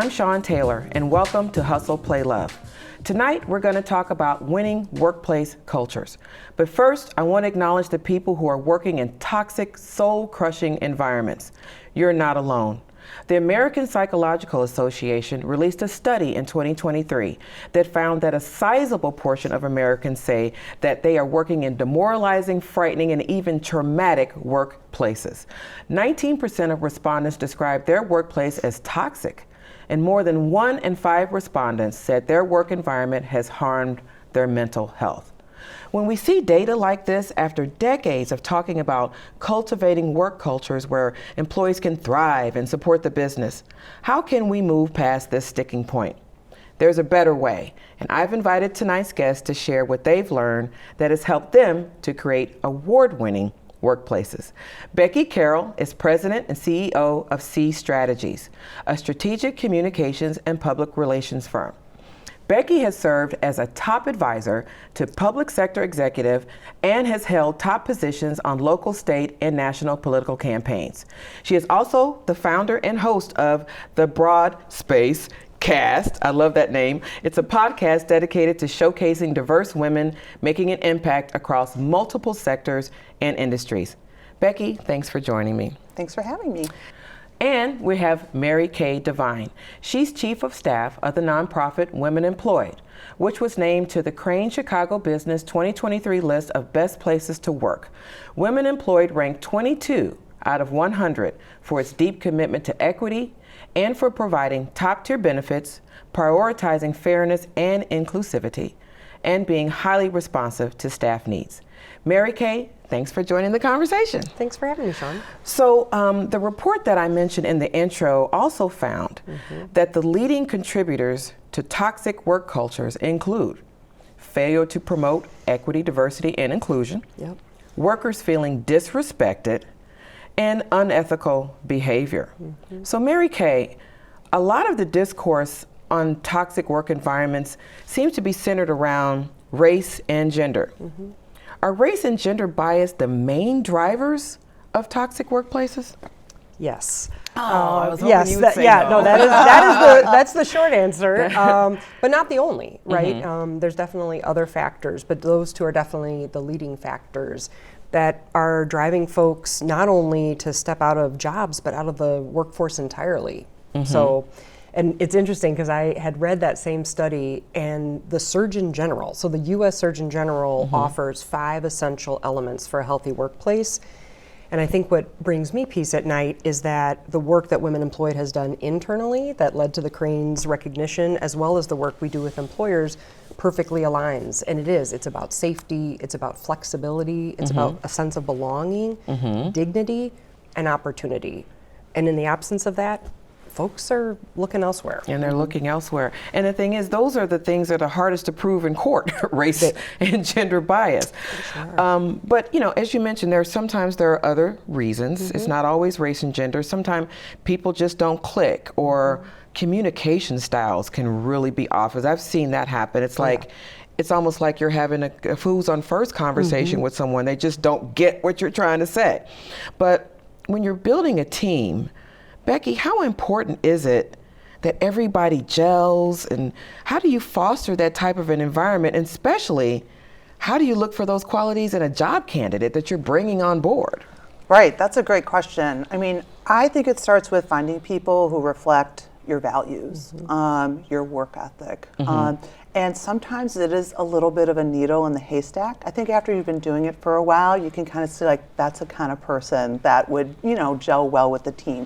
I'm Sean Taylor, and welcome to Hustle.Play.Love. Tonight, we're going to talk about winning workplace cultures. But first, I want to acknowledge the people who are working in toxic, soul-crushing environments. You're not alone. The American Psychological Association released a study in 2023 that found that a sizable portion of Americans say that they are working in demoralizing, frightening, and even traumatic workplaces. 19% of respondents described their workplace as toxic, and more than 1 in 5 respondents said their work environment has harmed their mental health. When we see data like this after decades of talking about cultivating work cultures where employees can thrive and support the business, how can we move past this sticking point? There's a better way, and I've invited tonight's guests to share what they've learned that has helped them to create award-winning workplaces. Becky Carroll is president and CEO of C Strategies, a strategic communications and public relations firm. Becky has served as a top advisor to public sector executive and has held top positions on local, state, and national political campaigns. She is also the founder and host of the Broad Space Cast. I love that name. It's a podcast dedicated to showcasing diverse women making an impact across multiple sectors and industries. Becky, thanks for joining me. Thanks for having me. And we have Mary Kay Devine. She's chief of staff of the nonprofit Women Employed, which was named to the Crane Chicago Business 2023 list of best places to work. Women Employed ranked 22 out of 100 for its deep commitment to equity and for providing top-tier benefits, prioritizing fairness and inclusivity, and being highly responsive to staff needs. Mary Kay, thanks for joining the conversation. Thanks for having me, Sean. So the report that I mentioned in the intro also found that the leading contributors to toxic work cultures include failure to promote equity, diversity, and inclusion, workers feeling disrespected, and unethical behavior. So Mary Kay, a lot of the discourse on toxic work environments seems to be centered around race and gender. Are race and gender bias the main drivers of toxic workplaces? Yes. I was hoping yes. you would say no. That's the short answer, but not the only, right? There's definitely other factors, but those two are definitely the leading factors that are driving folks not only to step out of jobs, but out of the workforce entirely. So. And it's interesting because I had read that same study, and the Surgeon General, so the U.S. Surgeon General offers 5 essential elements for a healthy workplace. And I think what brings me peace at night is that the work that Women Employed has done internally that led to the Crane's recognition, as well as the work we do with employers, perfectly aligns. And it's about safety, it's about flexibility, it's about a sense of belonging, dignity, and opportunity. And in the absence of that, folks are looking elsewhere. And they're looking elsewhere. And the thing is, those are the things that are hardest to prove in court, race and gender bias. Sure. But, as you mentioned, sometimes there are other reasons. It's not always race and gender. Sometimes people just don't click, or communication styles can really be off. As I've seen that happen. It's like, it's almost like you're having a who's on first conversation with someone. They just don't get what you're trying to say. But when you're building a team, Becky, how important is it that everybody gels, and how do you foster that type of an environment? And especially, how do you look for those qualities in a job candidate that you're bringing on board? Right, that's a great question. I mean, I think it starts with finding people who reflect your values, your work ethic. And sometimes it is a little bit of a needle in the haystack. I think after you've been doing it for a while, you can kind of see like, that's the kind of person that would, gel well with the team.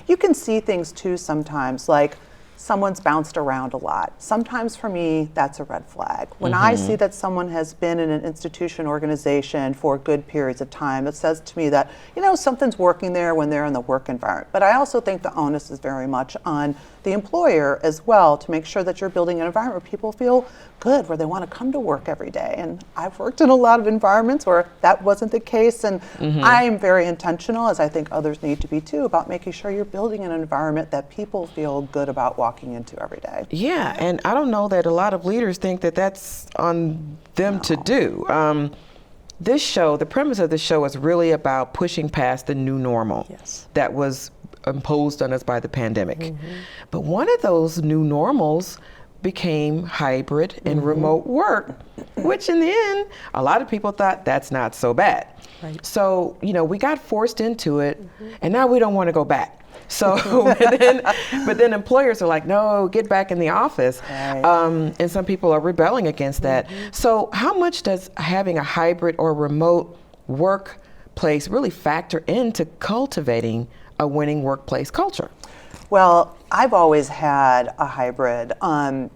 You can see things too sometimes, like someone's bounced around a lot. Sometimes for me, that's a red flag. When I see that someone has been in an institution, organization for good periods of time, it says to me that, something's working there when they're in the work environment. But I also think the onus is very much on the employer as well to make sure that you're building an environment where people feel good, where they want to come to work every day. And I've worked in a lot of environments where that wasn't the case. And I am very intentional, as I think others need to be too, about making sure you're building an environment that people feel good about walking into every day. Yeah, and I don't know that a lot of leaders think that that's on them to do. This show, the premise of the show is really about pushing past the new normal that was imposed on us by the pandemic. But one of those new normals became hybrid and remote work, which in the end, a lot of people thought that's not so bad. Right. So, we got forced into it, and now we don't want to go back. So, but then employers are like, no, get back in the office. Right. And some people are rebelling against that. So how much does having a hybrid or remote workplace really factor into cultivating a winning workplace culture? Well, I've always had a hybrid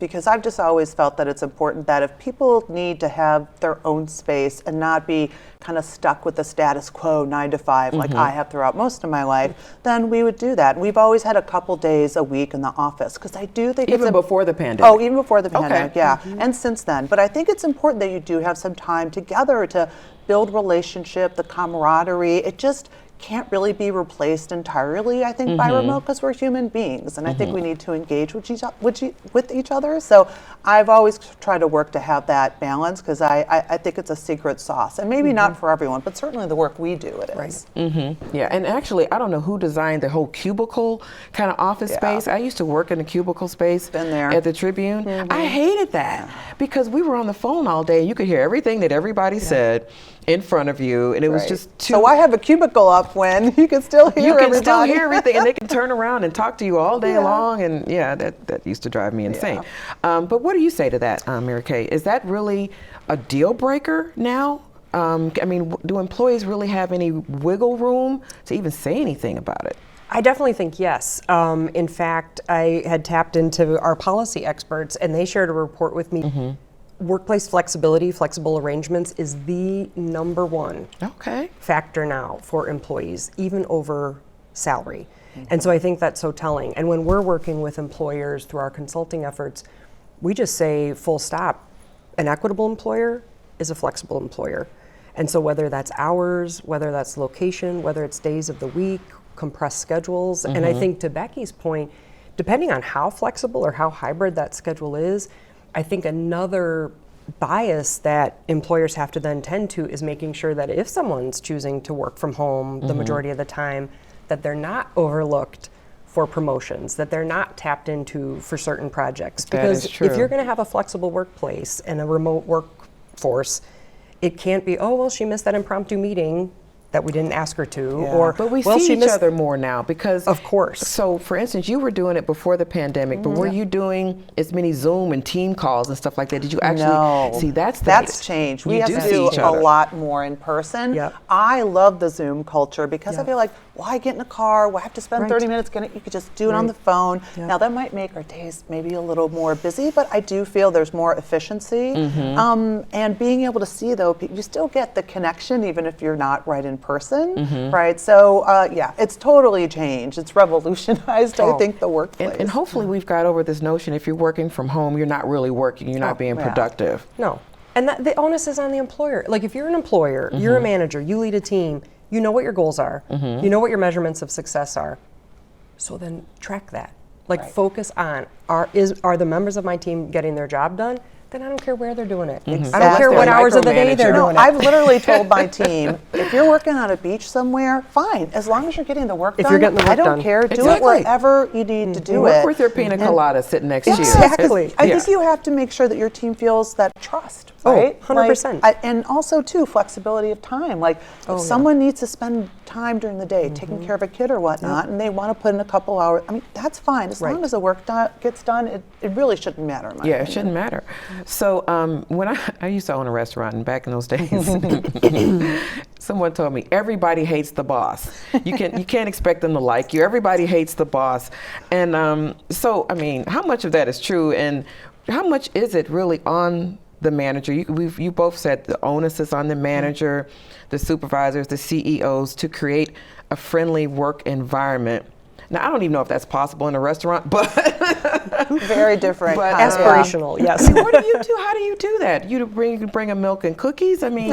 because I've just always felt that it's important that if people need to have their own space and not be kind of stuck with the status quo 9 to 5 like I have throughout most of my life, then we would do that. And we've always had a couple days a week in the office because I do think Even before the pandemic? Oh, even before the pandemic, yeah. And since then. But I think it's important that you do have some time together to build relationship, the camaraderie. It just can't really be replaced entirely, I think, by remote because we're human beings, and I think we need to engage with each other. So I've always tried to work to have that balance because I think it's a secret sauce, and maybe not for everyone, but certainly the work we do, it is. Yeah, and actually, I don't know who designed the whole cubicle kind of office space. I used to work in a cubicle space Been there. at the Tribune. I hated that because we were on the phone all day. You could hear everything that everybody said in front of you, and it was just too. So why have a cubicle up when you can still hear you can everybody? still hear everything, and they can turn around and talk to you all day long, and that used to drive me insane. But what do you say to that, Mary Kay? Is that really a deal breaker now? I mean, do employees really have any wiggle room to even say anything about it? I definitely think yes. In fact, I had tapped into our policy experts, and they shared a report with me. Workplace flexibility, flexible arrangements is the number one factor now for employees, even over salary. And so I think that's so telling. And when we're working with employers through our consulting efforts, we just say full stop. An equitable employer is a flexible employer. And so whether that's hours, whether that's location, whether it's days of the week, compressed schedules, and I think to Becky's point, depending on how flexible or how hybrid that schedule is, I think another bias that employers have to then tend to is making sure that if someone's choosing to work from home the majority of the time, that they're not overlooked for promotions, that they're not tapped into for certain projects. Because if you're going to have a flexible workplace and a remote workforce, it can't be, oh, well, she missed that impromptu meeting that we didn't ask her to, but we see each other more now because of course. So for instance, you were doing it before the pandemic, but were you doing as many Zoom and team calls and stuff like that? Did you actually see that's changed? We have to do a lot more in person. I love the Zoom culture because I feel like, why get in a car? Why have to spend 30 minutes getting it? You could just do it on the phone. Now that might make our days maybe a little more busy, but I do feel there's more efficiency. And being able to see though, you still get the connection even if you're not right in person, right? So it's totally changed. It's revolutionized, I think, the workplace. And hopefully we've got over this notion if you're working from home, you're not really working, you're not being productive. No, and the onus is on the employer. Like if you're an employer, you're a manager, you lead a team, you know what your goals are, you know what your measurements of success are, so then track that. Like focus on, are the members of my team getting their job done? Then I don't care where they're doing it. I don't care what hours of the day they're doing it. I've literally told my team, if you're working on a beach somewhere, fine. As long as you're getting the work done, you're getting the work I don't done. care. Do it wherever you need to do it. Work with your pina colada sitting next to you. Exactly. I think you have to make sure that your team feels that trust, right? 100%. And also, too, flexibility of time. Like, if someone needs to spend time during the day taking care of a kid or whatnot, and they want to put in a couple hours, I mean, that's fine. As long as the work gets done, it really shouldn't matter in my opinion. It shouldn't matter. So when I used to own a restaurant, and back in those days, someone told me everybody hates the boss. You can't expect them to like you. Everybody hates the boss, and so I mean, how much of that is true, and how much is it really on the manager? You both said the onus is on the manager, the supervisors, the CEOs to create a friendly work environment. Now, I don't even know if that's possible in a restaurant, but Very different. But, kind of- Aspirational, yes. I mean, what do you do? How do you do that? You bring a milk and cookies? I mean,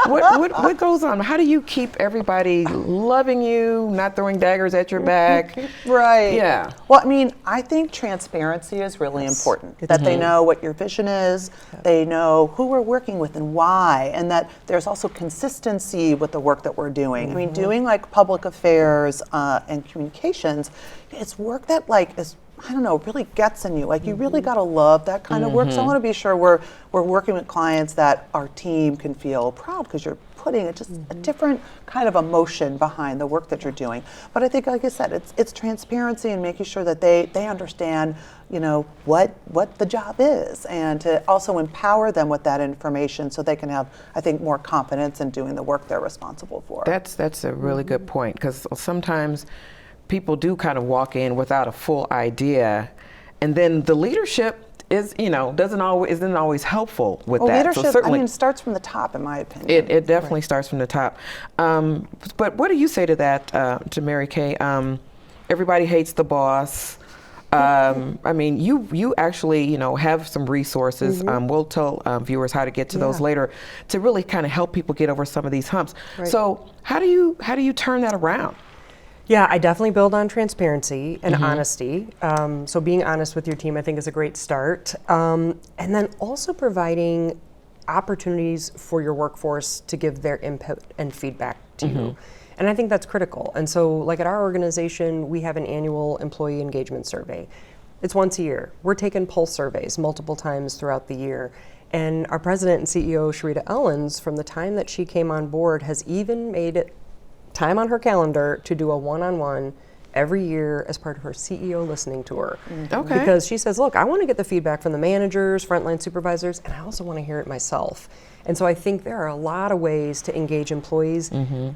what goes on? How do you keep everybody loving you, not throwing daggers at your back? Right. Yeah. Well, I mean, I think transparency is really important. That they know what your vision is, they know who we're working with and why, and that there's also consistency with the work that we're doing. I mean, doing like public affairs and communications, it's work that like is, I don't know, really gets in you. Like you really got to love that kind of work. So I want to be sure we're working with clients that our team can feel proud because you're putting just a different kind of emotion behind the work that you're doing. But I think, like I said, it's transparency and making sure that they understand, you know, what the job is, and to also empower them with that information so they can have, I think, more confidence in doing the work they're responsible for. That's a really good point, because sometimes people do kind of walk in without a full idea, and then the leadership isn't always helpful with that. Leadership, So certainly, I mean, starts from the top, in my opinion. it definitely starts from the top. But what do you say to that, to Mary Kay? Everybody hates the boss. I mean, you actually, have some resources. We'll tell viewers how to get to those later, to really kind of help people get over some of these humps. Right. So how do you turn that around? Yeah, I definitely build on transparency and honesty. So being honest with your team, I think, is a great start. And then also providing opportunities for your workforce to give their input and feedback to you. And I think that's critical. And so, like at our organization, we have an annual employee engagement survey. It's once a year. We're taking pulse surveys multiple times throughout the year. And our president and CEO, Sharita Ellens, from the time that she came on board, has even made it time on her calendar to do a one-on-one every year as part of her CEO listening tour. Okay. Because she says, look, I want to get the feedback from the managers, frontline supervisors, and I also want to hear it myself. And so I think there are a lot of ways to engage employees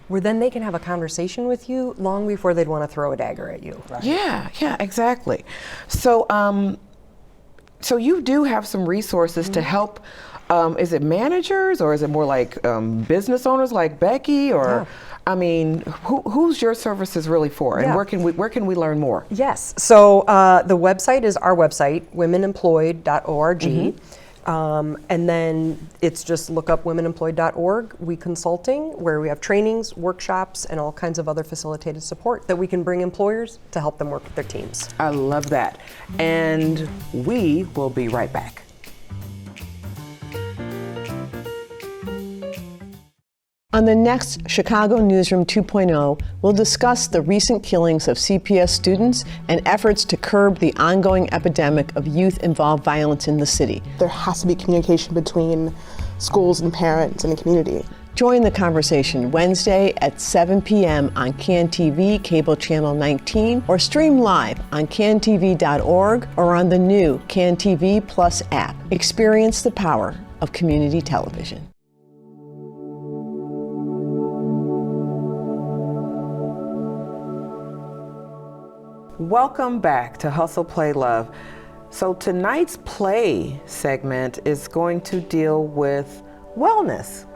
where then they can have a conversation with you long before they'd want to throw a dagger at you. Right. Yeah, exactly. So, so you do have some resources to help. Is it managers, or is it more like business owners like Becky, or? I mean, who's your services really for, and where can we learn more? Yes, so the website is our website, womenemployed.org. And then it's just look up womenemployed.org, We Consulting, where we have trainings, workshops, and all kinds of other facilitated support that we can bring employers to help them work with their teams. I love that. And we will be right back. On the next Chicago Newsroom 2.0, we'll discuss the recent killings of CPS students and efforts to curb the ongoing epidemic of youth-involved violence in the city. There has to be communication between schools and parents and the community. Join the conversation Wednesday at 7 p.m. on CAN-TV, cable channel 19, or stream live on cantv.org or on the new CAN-TV Plus app. Experience the power of community television. Welcome back to Hustle, Play, Love. So tonight's play segment is going to deal with wellness.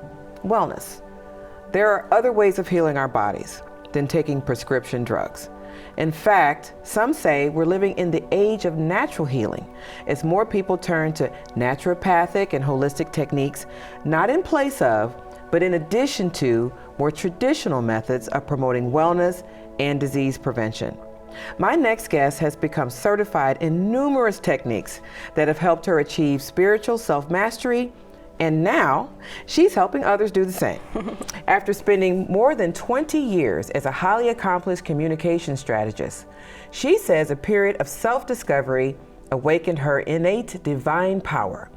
There are other ways of healing our bodies than taking prescription drugs. In fact, some say we're living in the age of natural healing as more people turn to naturopathic and holistic techniques, not in place of, but in addition to more traditional methods of promoting wellness and disease prevention. My next guest has become certified in numerous techniques that have helped her achieve spiritual self-mastery, and now she's helping others do the same. After spending more than 20 years as a highly accomplished communication strategist, she says a period of self-discovery awakened her innate divine power.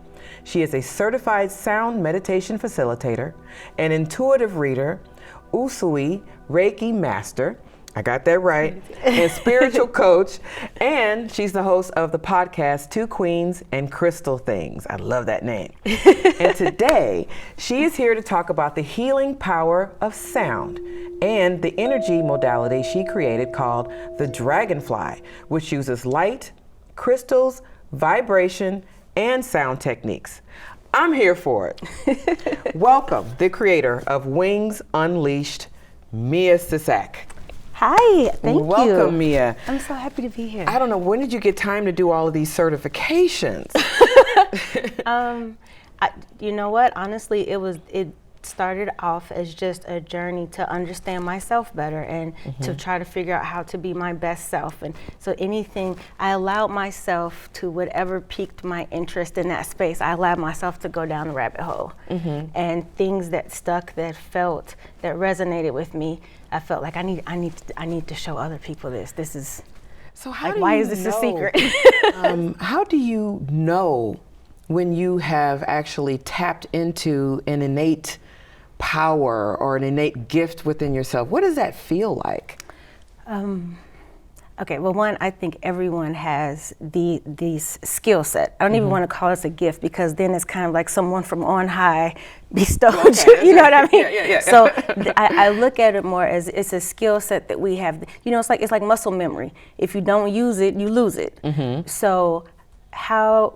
She is a certified sound meditation facilitator, an intuitive reader, Usui Reiki master, I got that right, and spiritual coach, and she's the host of the podcast Two Queens and Crystal Things. I love that name. And today, she is here to talk about the healing power of sound and the energy modality she created called the Dragonfly, which uses light, crystals, vibration, and sound techniques. I'm here for it. Welcome, the creator of Wings Unleashed, Mia Sissac. Hi, thank you. Welcome, Mia. I'm so happy to be here. I don't know, when did you get time to do all of these certifications? You know what? Honestly, it started off as just a journey to understand myself better and to try to figure out how to be my best self. And so anything, I allowed myself to whatever piqued my interest in that space, I allowed myself to go down the rabbit hole. And things that stuck, that resonated with me, I felt like I need to show other people this. This is, So how like, do why you is this a know, secret? how do you know when you have actually tapped into an innate power or an innate gift within yourself? What does that feel like? Okay, well, one, I think everyone has these skill set. I don't even want to call this a gift, because then it's kind of like someone from on high bestowed you. You know what I mean? Yeah. So I look at it more as it's a skill set that we have. You know, it's like muscle memory. If you don't use it, you lose it. So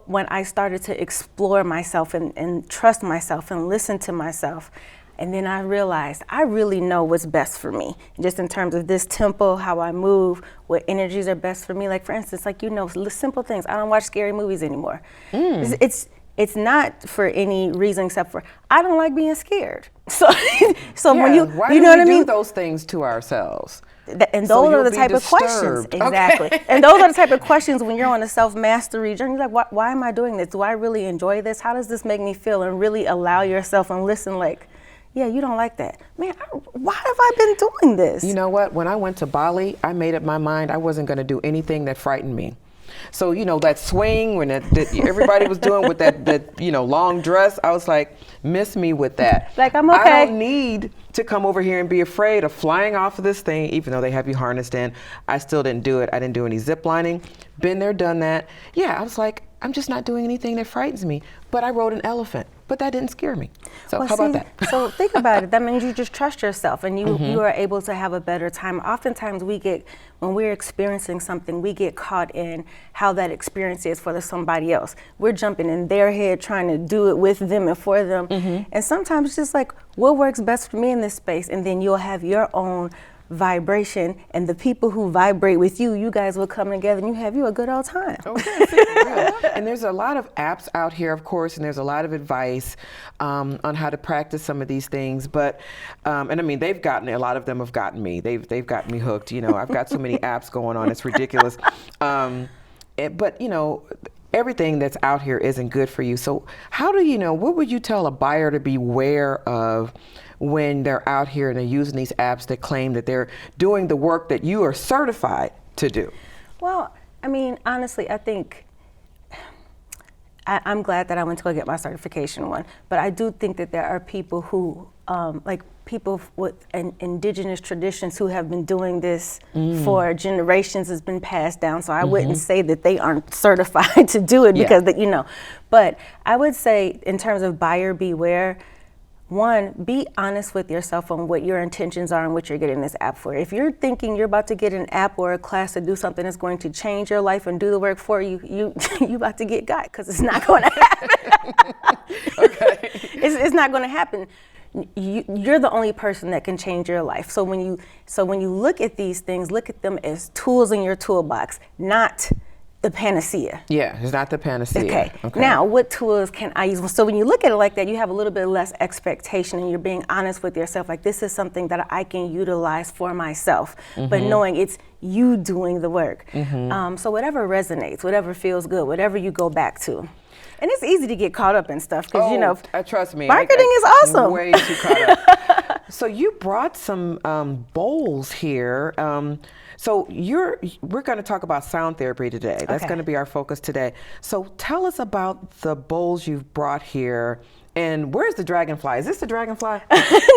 when I started to explore myself and trust myself and listen to myself, and then I realized I really know what's best for me, just in terms of this tempo, how I move, what energies are best for me. Like, for instance, like, simple things. I don't watch scary movies anymore. It's not for any reason except for I don't like being scared. So when you why you do know we what I mean? do those things to ourselves? And So those are you'll the be type of questions, disturbed. exactly. And those are the type of questions when you're on a self-mastery journey. You're like, why am I doing this? Do I really enjoy this? How does this make me feel? And really allow yourself and listen, like, yeah, you don't like that. Man, why have I been doing this? You know what? When I went to Bali, I made up my mind I wasn't going to do anything that frightened me. So, that swing when everybody was doing with that long dress, I was like, miss me with that. Like, I'm okay. I don't need to come over here and be afraid of flying off of this thing, even though they have you harnessed in. I still didn't do it. I didn't do any zip lining. Been there, done that. Yeah, I was like, I'm just not doing anything that frightens me. But I rode an elephant, but that didn't scare me. So how about that? So think about it. That means you just trust yourself, and you are able to have a better time. Oftentimes when we're experiencing something, we get caught in how that experience is for somebody else. We're jumping in their head, trying to do it with them and for them. And sometimes it's just like, what works best for me in this space? And then you'll have your own vibration, and the people who vibrate with you guys will come together and you a good old time. And there's a lot of apps out here, of course, and there's a lot of advice on how to practice some of these things. But and I mean, a lot of them have gotten me. They've gotten me hooked. I've got so many apps going on, it's ridiculous. But everything that's out here isn't good for you. So how do you know? What would you tell a buyer to beware of when they're out here and they're using these apps that claim that they're doing the work that you are certified to do? Well, I mean, honestly, I think I'm glad that I went to go get my certification one, but I do think that there are people who, like people with indigenous traditions who have been doing this for generations, has been passed down. So I wouldn't say that they aren't certified to do it because, but I would say in terms of buyer beware, one, be honest with yourself on what your intentions are and what you're getting this app for. If you're thinking you're about to get an app or a class to do something that's going to change your life and do the work for you, you about to get got, because it's not going to happen. Okay. It's not going to happen. You're the only person that can change your life. So when you look at these things, look at them as tools in your toolbox, not the panacea. Yeah, it's not the panacea. Okay. Now, what tools can I use? So when you look at it like that, you have a little bit less expectation, and you're being honest with yourself. Like, this is something that I can utilize for myself, but knowing it's you doing the work. So whatever resonates, whatever feels good, whatever you go back to. And it's easy to get caught up in stuff because, trust me, marketing is awesome. Way too caught up. So you brought some bowls here. So we're going to talk about sound therapy today. That's going to be our focus today. So tell us about the bowls you've brought here. And where's the dragonfly? Is this the dragonfly?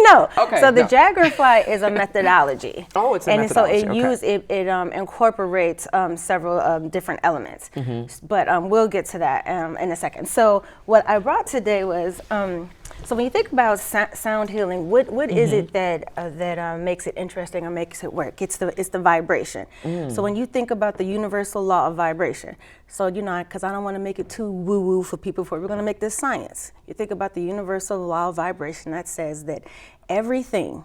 No. Okay. So the dragonfly is a methodology. Oh, it's a methodology. And so it incorporates several different elements. But we'll get to that in a second. So what I brought today was, so when you think about sound healing, what is it that makes it interesting or makes it work? It's the vibration. So when you think about the universal law of vibration, so because I don't want to make it too woo-woo for people, we're going to make this science. You think about the universal law of vibration that says that everything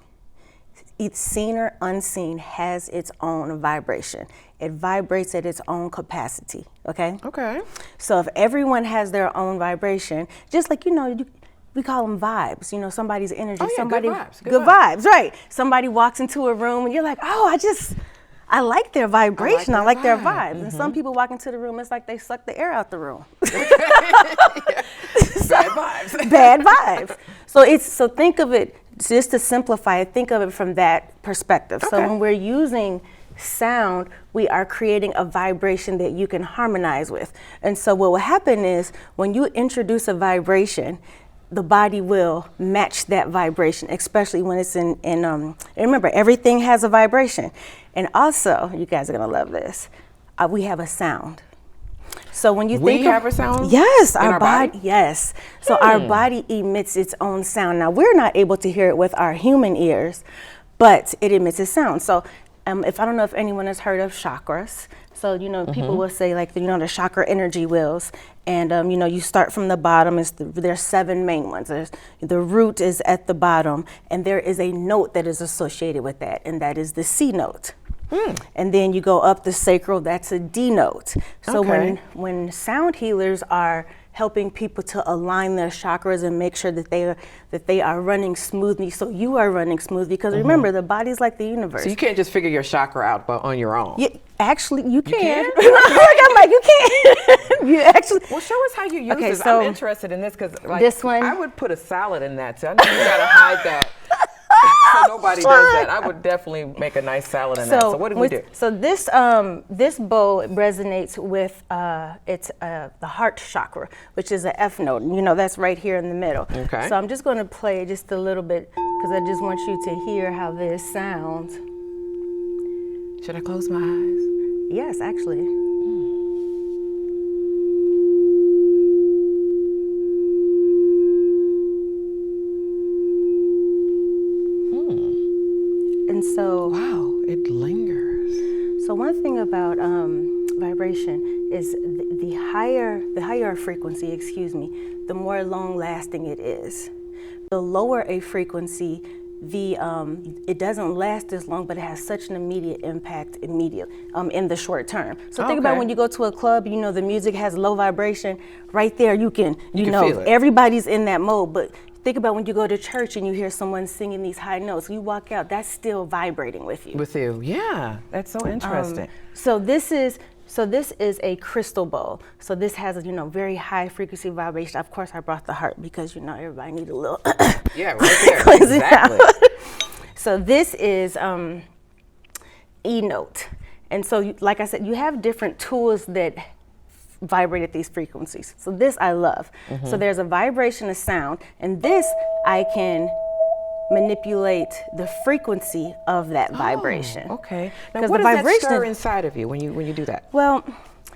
It's seen or unseen, has its own vibration. It vibrates at its own capacity, okay? Okay. So if everyone has their own vibration, just like, we call them vibes, somebody's energy. Oh, yeah, somebody, good vibes. Good vibes, right. Somebody walks into a room and you're like, oh, I like their vibration. I like their vibes. Mm-hmm. And some people walk into the room, it's like they suck the air out the room. Bad vibes. Bad vibes. So think of it, just to simplify it, think of it from that perspective. Okay. So when we're using sound, we are creating a vibration that you can harmonize with. And so what will happen is when you introduce a vibration, the body will match that vibration, especially when it's in and remember, everything has a vibration. And also, you guys are gonna love this, we have a sound. So when you think we have a sound? Yes, in our body? Yes. So our body emits its own sound. Now we're not able to hear it with our human ears, but it emits a sound. So if I don't know if anyone has heard of chakras. So people will say like the chakra energy wheels, and you start from the bottom. There's 7 main ones. The root is at the bottom, and there is a note that is associated with that, and that is the C note. And then you go up the sacral, that's a D note. So when sound healers are helping people to align their chakras and make sure that they are running smoothly, so you are running smoothly, because remember, the body's like the universe. So you can't just figure your chakra out but on your own. Yeah, actually, you can. You I'm like, you can. You actually. Well, show us how you use this. So I'm interested in this because this one, I would put a salad in that. So I know you gotta hide that. So nobody does that. I would definitely make a nice salad in that. So what do we do? So this bow resonates with the heart chakra, which is an F note. That's right here in the middle. Okay. So I'm just going to play just a little bit because I just want you to hear how this sounds. Should I close my eyes? Yes, actually. And so, wow, it lingers. So one thing about vibration is the higher a frequency, the more long-lasting it is. The lower a frequency, it doesn't last as long, but it has such an immediate impact in the short term. So think about when you go to a club, the music has low vibration. Right there, you can feel it. Everybody's in that mode, but think about when you go to church and you hear someone singing these high notes. You walk out, that's still vibrating with you. Yeah, that's so interesting. So this is a crystal bowl. So this has a very high frequency vibration. Of course, I brought the heart because everybody needs a little yeah, right there. cleansing Exactly. out. So this is E note, and so like I said, you have different tools that vibrate at these frequencies. So this I love. So there's a vibration of sound, and this I can manipulate the frequency of that vibration. Okay. Now what does that stir inside of you when you do that? Well,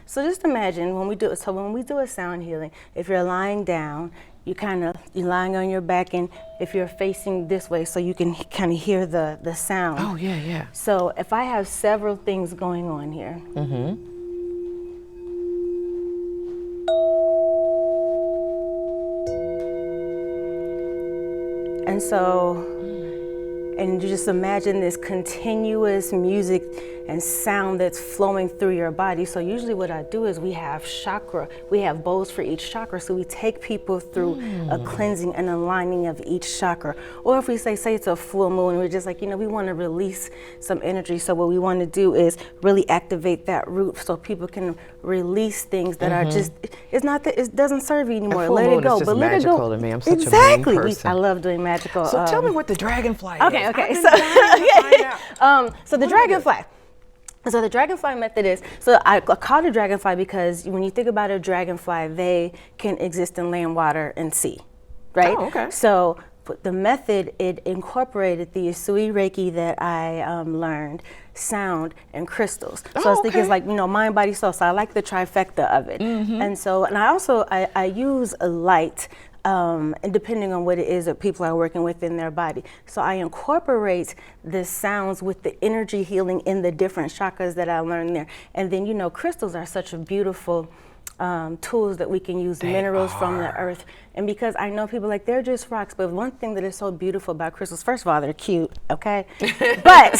so just imagine when we do a sound healing, if you're lying down, you're lying on your back, and if you're facing this way, so you can kind of hear the sound. Oh, yeah. So if I have several things going on here. And so, and you just imagine this continuous music and sound that's flowing through your body. So usually what I do is we have bowls for each chakra. So we take people through a cleansing and aligning of each chakra. Or if we say it's a full moon, we're just like, we want to release some energy. So what we want to do is really activate that root so people can release things that are just, it doesn't serve you anymore. Let it go. But let it go. To me. I'm such exactly. a person. I love doing magical. So tell me what the dragonfly is. Okay. So the dragonfly. So the dragonfly method is, so I call it dragonfly because when you think about a dragonfly, they can exist in land, water, and sea, right? Oh, okay. So the method, it incorporated the Usui Reiki that I learned, sound, and crystals. So I was thinking it's like, mind, body, soul. So I like the trifecta of it. And so, and I also, I use a light, and depending on what it is that people are working with in their body. So I incorporate the sounds with the energy healing in the different chakras that I learned there. And then, crystals are such a beautiful tools that we can use, minerals from the earth. And because I know people like, they're just rocks, but one thing that is so beautiful about crystals, first of all, they're cute, okay? But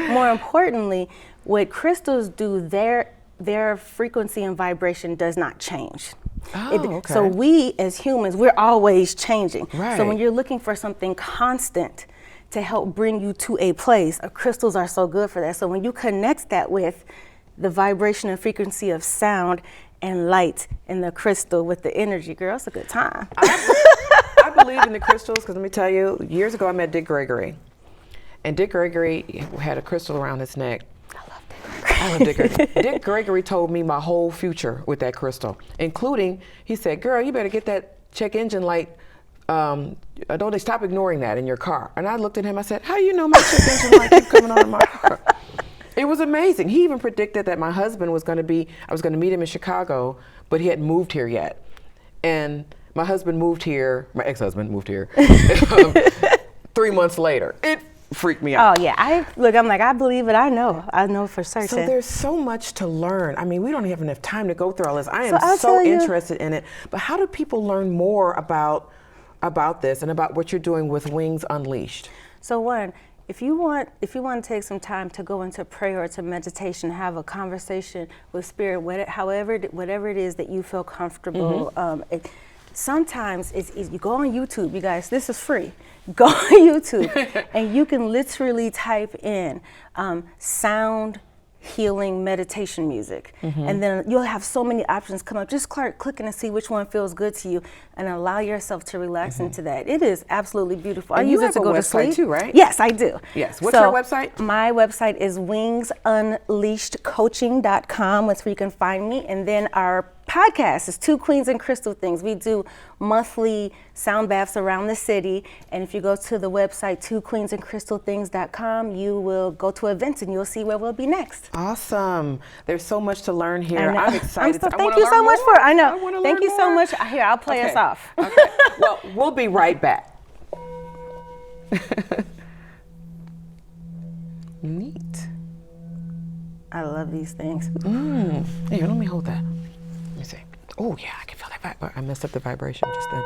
more importantly, what crystals do, their frequency and vibration does not change. Okay. So we as humans, we're always changing. Right. So when you're looking for something constant to help bring you to a place, crystals are so good for that. So when you connect that with the vibration and frequency of sound and light in the crystal with the energy, girl, it's a good time. I believe in the crystals because let me tell you, years ago I met Dick Gregory. And Dick Gregory had a crystal around his neck. I love Dick Gregory. Dick Gregory told me my whole future with that crystal, including, he said, girl, you better get that check engine light. Don't they stop ignoring that in your car? And I looked at him, I said, how you know my check engine light keep coming on in my car? It was amazing. He even predicted that my husband was going to be, I was going to meet him in Chicago, but he hadn't moved here yet. And my husband moved here, my ex-husband moved here 3 months later. It freaked me out. Oh yeah, I'm like, I believe it, I know for certain. So there's so much to learn. I mean, we don't have enough time to go through all this. I am I'll so tell you. interested in it. But how do people learn more about this and about what you're doing with Wings Unleashed? So one, if you want to take some time to go into prayer or to meditation, have a conversation with spirit, whatever it is that you feel comfortable. Sometimes it's easy. You go on YouTube, you guys. This is free. Go on YouTube, and you can literally type in sound healing meditation music, and then you'll have so many options come up. Just start clicking and see which one feels good to you, and allow yourself to relax into that. It is absolutely beautiful. And I you use it have to a go to website sleep too, right? Yes, I do. Yes. What's your website? My website is wingsunleashedcoaching.com. That's where you can find me. And then our podcast is Two Queens and Crystal Things. We do monthly sound baths around the city. And if you go to the website, twoqueensandcrystalthings.com, you will go to events and you'll see where we'll be next. Awesome. There's so much to learn here. I'm excited. Thank you so much for it. I know. Thank you so much. Here, I'll play us off. Okay. Well, we'll be right back. Neat. I love these things. Here, let me hold that. Let me see. Oh, yeah, I can feel that. I messed up the vibration just then.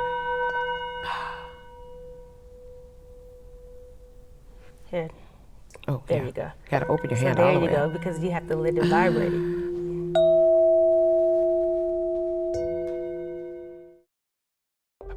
Here. Oh, There yeah. you go. Got to open your So hand all there the you way go, up. because you have to let it vibrate.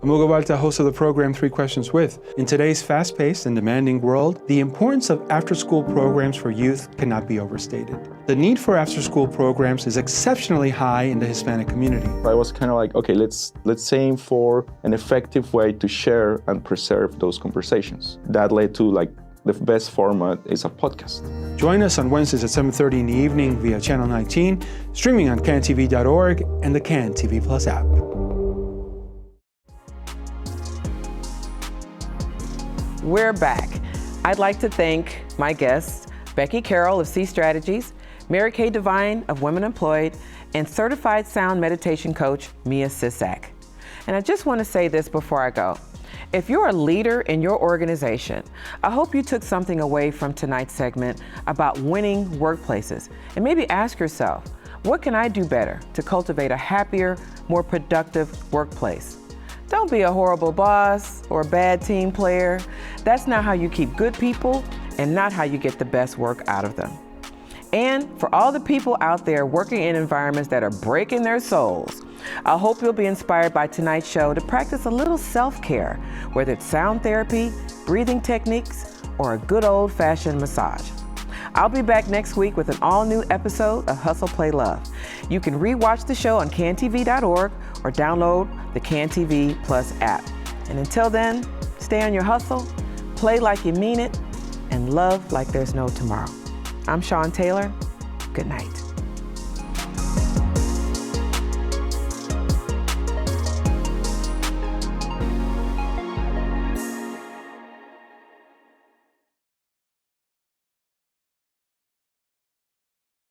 I'm Hugo Balta, host of the program 3 Questions With. In today's fast-paced and demanding world, the importance of after-school programs for youth cannot be overstated. The need for after-school programs is exceptionally high in the Hispanic community. I was kind of like, okay, let's aim for an effective way to share and preserve those conversations. That led to like the best format is a podcast. Join us on Wednesdays at 7:30 in the evening via Channel 19, streaming on cantv.org and the Can TV Plus app. We're back. I'd like to thank my guests, Becky Carroll of C Strategies, Mary Kay Devine of Women Employed, and certified sound meditation coach, Mia Sissac. And I just want to say this before I go. If you're a leader in your organization, I hope you took something away from tonight's segment about winning workplaces, and maybe ask yourself, what can I do better to cultivate a happier, more productive workplace? Don't be a horrible boss or a bad team player. That's not how you keep good people and not how you get the best work out of them. And for all the people out there working in environments that are breaking their souls, I hope you'll be inspired by tonight's show to practice a little self-care, whether it's sound therapy, breathing techniques, or a good old-fashioned massage. I'll be back next week with an all-new episode of Hustle.Play.Love. You can rewatch the show on cantv.org or download the Can TV Plus app. And until then, stay on your hustle, play like you mean it, and love like there's no tomorrow. I'm Sean Taylor. Good night.